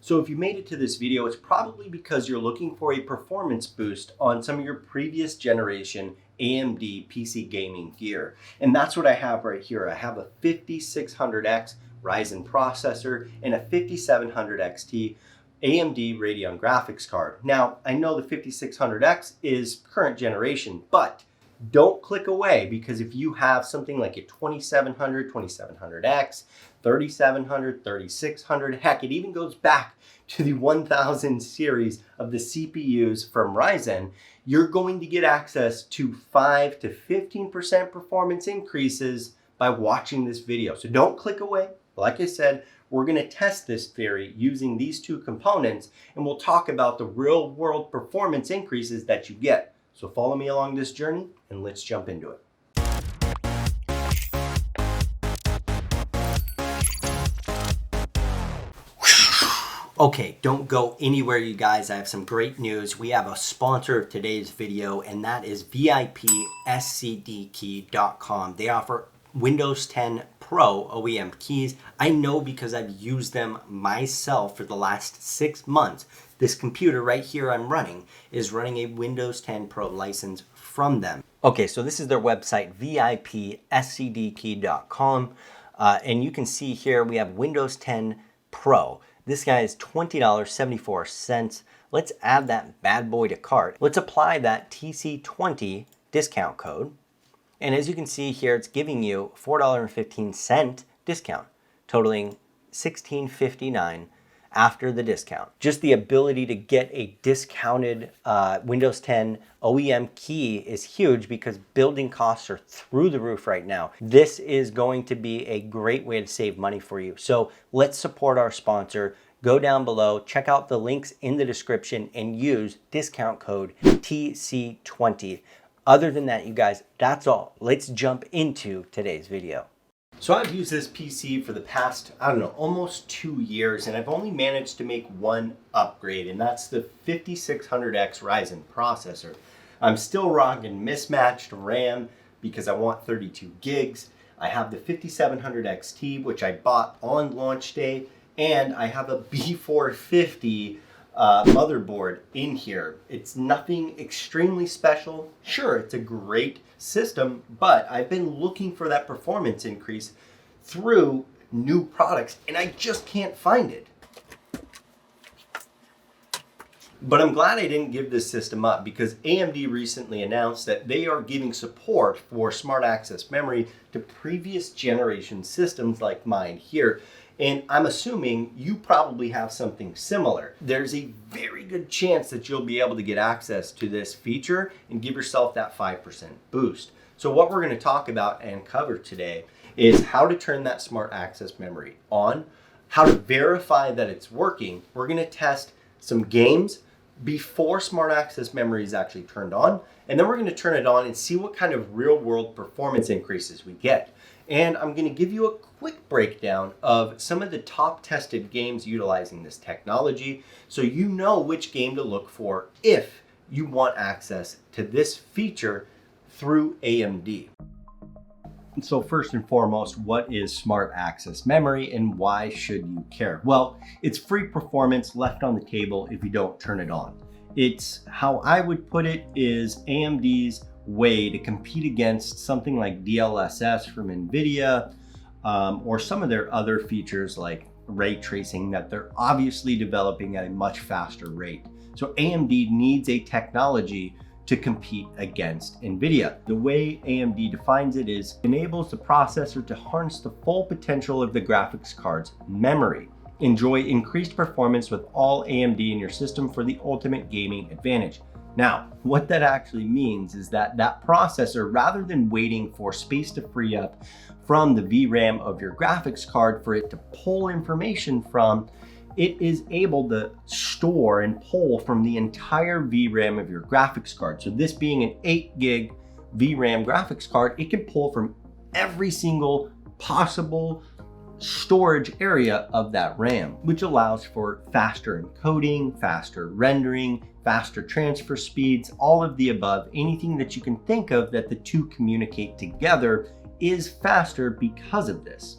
So if you made it to this video, it's probably because you're looking for a performance boost on some of your previous generation AMD PC gaming gear. And that's what I have right here. I have a 5600X Ryzen processor and a 5700 XT AMD Radeon graphics card. Now, I know the 5600X is current generation, but don't click away, because if you have something like a 2700, 2700X, 3700, 3600, heck, it even goes back to the 1000 series of the CPUs from Ryzen, you're going to get access to 5 to 15% performance increases by watching this video. So don't click away. Like I said, we're going to test this theory using these two components, and we'll talk about the real world performance increases that you get. So follow me along this journey and let's jump into it. Okay, don't go anywhere, you guys. I have some great news. We have a sponsor of today's video, and that is VIPscdkey.com. They offer Windows 10 Pro OEM keys. I know because I've used them myself for the last 6 months. This computer right here I'm running is running a Windows 10 Pro license from them. Okay, so this is their website, VIPscdkey.com. And you can see here we have Windows 10 Pro. This guy is $20.74. Let's add that bad boy to cart. Let's apply that TC20 discount code. And as you can see here, it's giving you $4.15 discount, totaling $16.59 after the discount. Just the ability to get a discounted Windows 10 OEM key is huge, because building costs are through the roof right now. This is going to be a great way to save money for you. So let's support our sponsor. Go down below, check out the links in the description, and use discount code TC20. Other than that, you guys, that's all. Let's jump into today's video. So I've used this PC for the past, I don't know, almost 2 years, and I've only managed to make one upgrade, and that's the 5600X Ryzen processor. I'm still rocking mismatched RAM because I want 32 gigs. I have the 5700 XT, which I bought on launch day, and I have a B450 motherboard in here. It's nothing extremely special. Sure, it's a great system, but I've been looking for that performance increase through new products, and I just can't find it. But I'm glad I didn't give this system up, because AMD recently announced that they are giving support for smart access memory to previous generation systems like mine here. And I'm assuming you probably have something similar. There's a very good chance that you'll be able to get access to this feature and give yourself that 5% boost. So what we're going to talk about and cover today is how to turn that smart access memory on, how to verify that it's working. We're going to test some games before smart access memory is actually turned on, and then we're going to turn it on and see what kind of real world performance increases we get. And I'm going to give you a quick breakdown of some of the top tested games utilizing this technology, so you know which game to look for if you want access to this feature through AMD. So first and foremost, what is smart access memory and why should you care? Well, it's free performance left on the table if you don't turn it on. It's, how I would put it, is AMD's way to compete against something like DLSS from Nvidia, or some of their other features like ray tracing that they're obviously developing at a much faster rate. So AMD needs a technology to compete against Nvidia. The way AMD defines it is enables the processor to harness the full potential of the graphics card's memory. Enjoy increased performance with all AMD in your system for the ultimate gaming advantage. Now, what that actually means is that that processor, rather than waiting for space to free up from the VRAM of your graphics card for it to pull information from, it is able to store and pull from the entire VRAM of your graphics card. So this being an 8 gig VRAM graphics card, it can pull from every single possible storage area of that RAM, which allows for faster encoding, faster rendering, faster transfer speeds, all of the above. Anything that you can think of that the two communicate together is faster because of this.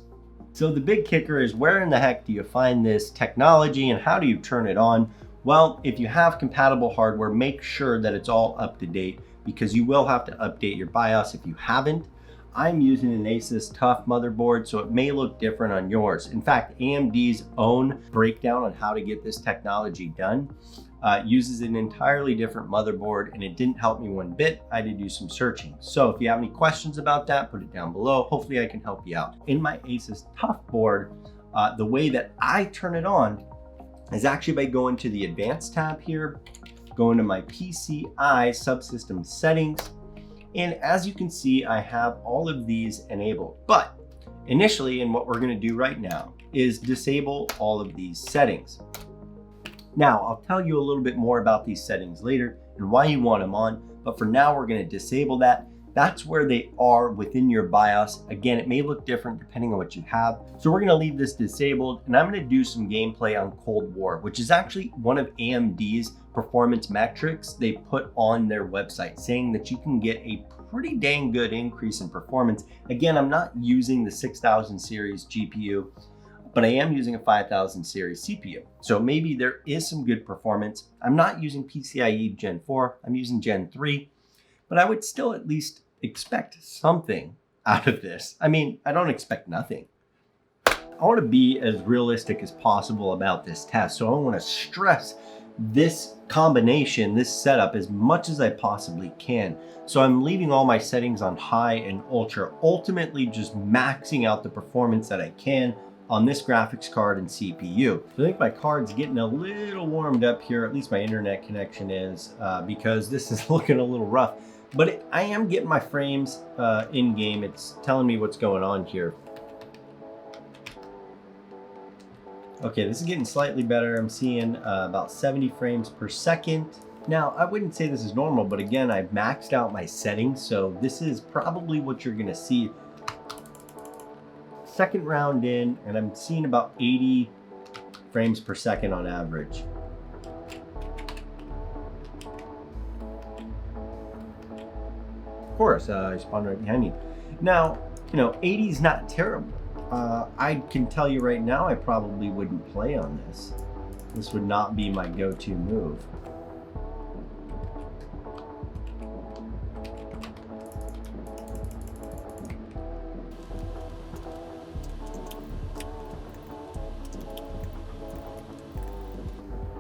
So the big kicker is, where in the heck do you find this technology and how do you turn it on? Well, if you have compatible hardware, make sure that it's all up to date, because you will have to update your BIOS if you haven't. I'm using an Asus TUF motherboard, so it may look different on yours. In fact, AMD's own breakdown on how to get this technology done uses an entirely different motherboard, and it didn't help me one bit. I had to do some searching. So if you have any questions about that, put it down below. Hopefully I can help you out. In my Asus TUF board, the way that I turn it on is actually by going to the Advanced tab here, going to my PCI subsystem settings, and as you can see, I have all of these enabled. But initially, and what we're gonna do right now, is disable all of these settings. Now, I'll tell you a little bit more about these settings later and why you want them on, but for now, we're gonna disable that. That's where they are within your BIOS. Again, it may look different depending on what you have. So we're gonna leave this disabled, and I'm gonna do some gameplay on Cold War, which is actually one of AMD's performance metrics they put on their website, saying that you can get a pretty dang good increase in performance. Again, I'm not using the 6000 series GPU, but I am using a 5000 series CPU. So maybe there is some good performance. I'm not using PCIe Gen 4, I'm using Gen 3, but I would still at least expect something out of this. I mean, I don't expect nothing. I want to be as realistic as possible about this test, so I want to stress this combination, this setup, as much as I possibly can. So I'm leaving all my settings on high and ultra, ultimately just maxing out the performance that I can on this graphics card and CPU. So I think my card's getting a little warmed up here, at least my internet connection is, because this is looking a little rough. But I am getting my frames in game. It's telling me what's going on here. Okay, this is getting slightly better. I'm seeing about 70 frames per second. Now, I wouldn't say this is normal, but again, I've maxed out my settings, so this is probably what you're gonna see. Second round in, and I'm seeing about 80 frames per second on average. Of course, I spawned right behind you. Now, 80 is not terrible. I can tell you right now, I probably wouldn't play on this. This would not be my go-to move.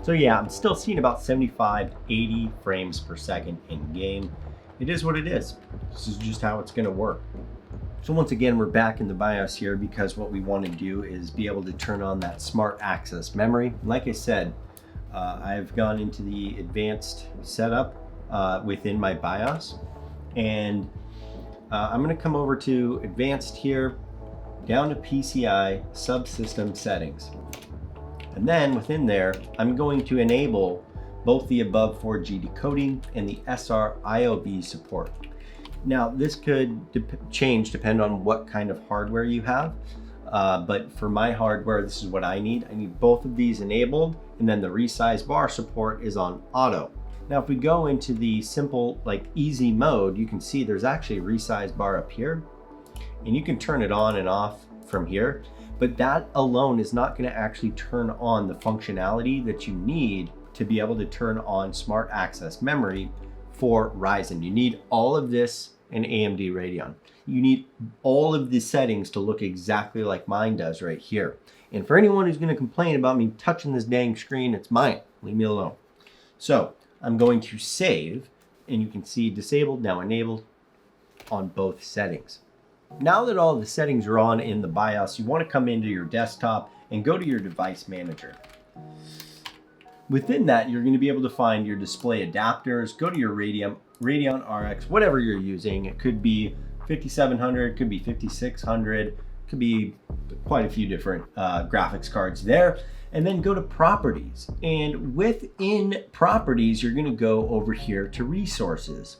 So yeah, I'm still seeing about 75, 80 frames per second in game. It is what it is. This is just how it's gonna work. So once again, we're back in the BIOS here, because what we want to do is be able to turn on that smart access memory. Like I said, I've gone into the advanced setup within my BIOS, and I'm going to come over to advanced here, down to PCI subsystem settings. And then within there, I'm going to enable both the above 4G decoding and the SR-IOV support. Now, this could change depending on what kind of hardware you have, but for my hardware, this is what I need. I need both of these enabled, and then the resize bar support is on auto. Now, if we go into the simple, easy mode, you can see there's actually a resize bar up here, and you can turn it on and off from here, but that alone is not going to actually turn on the functionality that you need to be able to turn on smart access memory for Ryzen. You need all of this in AMD Radeon. You need all of the settings to look exactly like mine does right here. And for anyone who's going to complain about me touching this dang screen, it's mine. Leave me alone. So I'm going to save, and you can see disabled, now enabled on both settings. Now that all the settings are on in the BIOS, you want to come into your desktop and go to your device manager. Within that, you're going to be able to find your display adapters. Go to your Radeon RX, whatever you're using. It could be 5700, could be 5600, could be quite a few different graphics cards there. And then go to properties. And within properties, you're going to go over here to resources.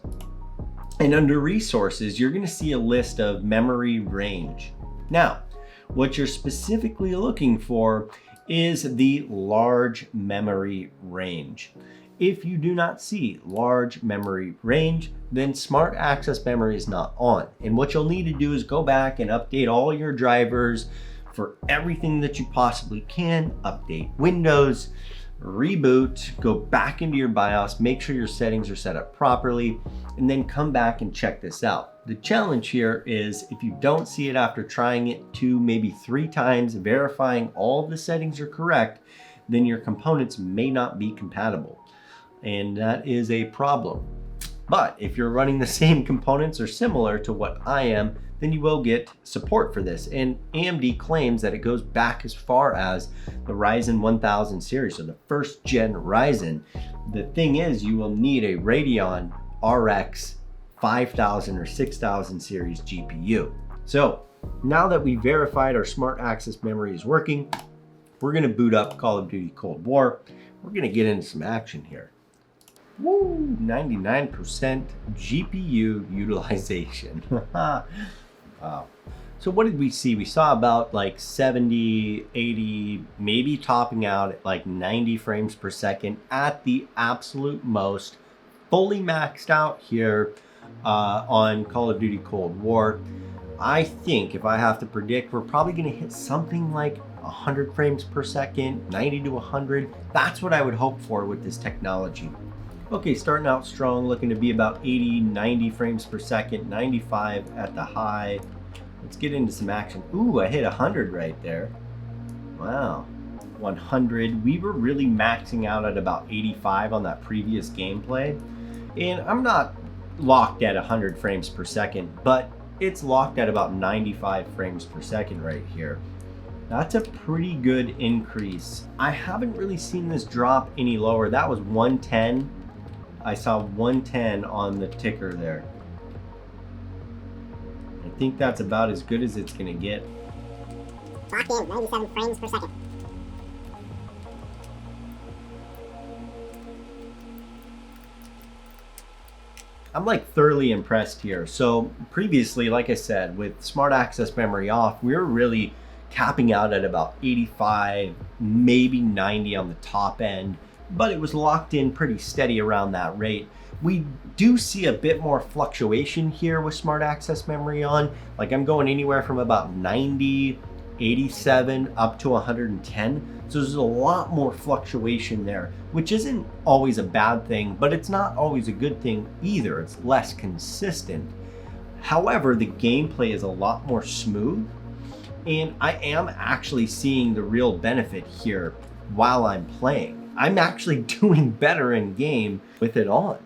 And under resources, you're going to see a list of memory range. Now, what you're specifically looking for is the large memory range. If you do not see large memory range, then smart access memory is not on. And what you'll need to do is go back and update all your drivers for everything that you possibly can, update Windows, reboot, go back into your BIOS, make sure your settings are set up properly, and then come back and check this out. The challenge here is if you don't see it after trying it 2, maybe 3 times, verifying all of the settings are correct, then your components may not be compatible. And that is a problem. But if you're running the same components or similar to what I am, then you will get support for this. And AMD claims that it goes back as far as the Ryzen 1000 series, so the first gen Ryzen. The thing is, you will need a Radeon RX 5000 or 6000 series GPU. So now that we verified our smart access memory is working, we're gonna boot up Call of Duty Cold War. We're gonna get into some action here. Woo, 99% GPU utilization. Wow. So what did we see? We saw about like 70, 80, maybe topping out at like 90 frames per second at the absolute most, fully maxed out here on Call of Duty Cold War. I think if I have to predict, we're probably gonna hit something like 100 frames per second, 90 to 100. That's what I would hope for with this technology. Okay, starting out strong, looking to be about 80, 90 frames per second, 95 at the high. Let's get into some action. Ooh, I hit 100 right there. Wow, 100. We were really maxing out at about 85 on that previous gameplay. And I'm not locked at 100 frames per second, but it's locked at about 95 frames per second right here. That's a pretty good increase. I haven't really seen this drop any lower. That was 110. I saw 110 on the ticker there. I think that's about as good as it's gonna get. Locked in, 97 frames per second. I'm like thoroughly impressed here. So previously, like I said, with smart access memory off, we were really capping out at about 85, maybe 90 on the top end, but it was locked in pretty steady around that rate. We do see a bit more fluctuation here with smart access memory on. Like I'm going anywhere from about 90, 87 up to 110. So there's a lot more fluctuation there, which isn't always a bad thing, but it's not always a good thing either. It's less consistent. However, the gameplay is a lot more smooth, and I am actually seeing the real benefit here while I'm playing. I'm actually doing better in game with it on.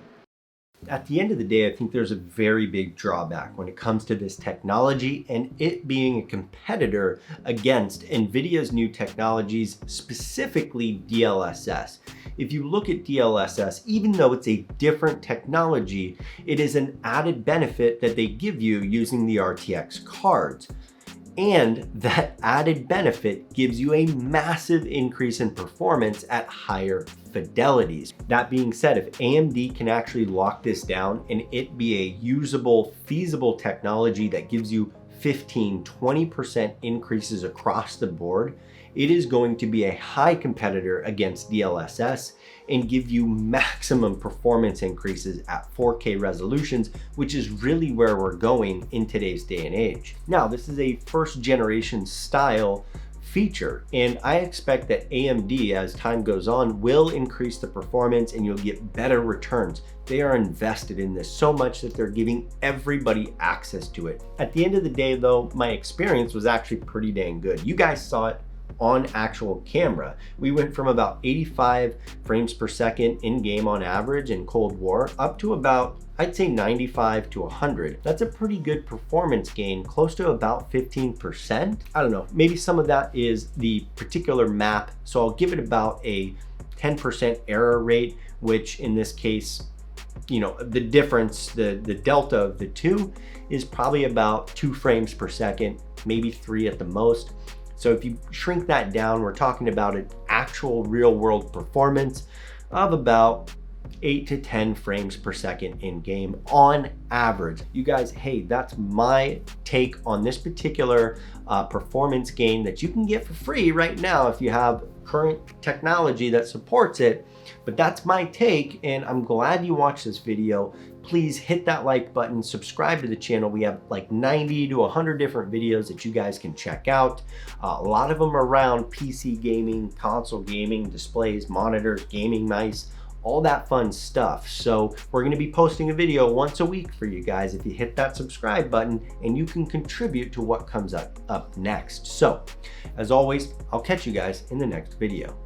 At the end of the day, I think there's a very big drawback when it comes to this technology and it being a competitor against Nvidia's new technologies, specifically DLSS. If you look at DLSS, even though it's a different technology, it is an added benefit that they give you using the RTX cards. And that added benefit gives you a massive increase in performance at higher fidelities. That being said, if AMD can actually lock this down and it be a usable, feasible technology that gives you 15, 20% increases across the board, it is going to be a high competitor against DLSS and give you maximum performance increases at 4K resolutions, which is really where we're going in today's day and age. Now, this is a first generation style feature, and I expect that AMD, as time goes on, will increase the performance and you'll get better returns. They are invested in this so much that they're giving everybody access to it. At the end of the day though, my experience was actually pretty dang good. You guys saw it on actual camera. We went from about 85 frames per second in game on average in Cold War up to about, I'd say 95 to 100. That's a pretty good performance gain, close to about 15%. I don't know, maybe some of that is the particular map. So I'll give it about a 10% error rate, which in this case, you know, the difference, the delta of the two is probably about 2 frames per second, maybe 3 at the most. So if you shrink that down, we're talking about an actual real world performance of about 8 to 10 frames per second in game on average. You guys, hey, that's my take on this particular performance gain that you can get for free right now if you have current technology that supports it. But that's my take, and I'm glad you watched this video. Please hit that like button, subscribe to the channel. We have like 90 to 100 different videos that you guys can check out. A lot of them around PC gaming, console gaming, displays, monitors, gaming mice, all that fun stuff. So we're going to be posting a video once a week for you guys if you hit that subscribe button, and you can contribute to what comes up next. So as always, I'll catch you guys in the next video.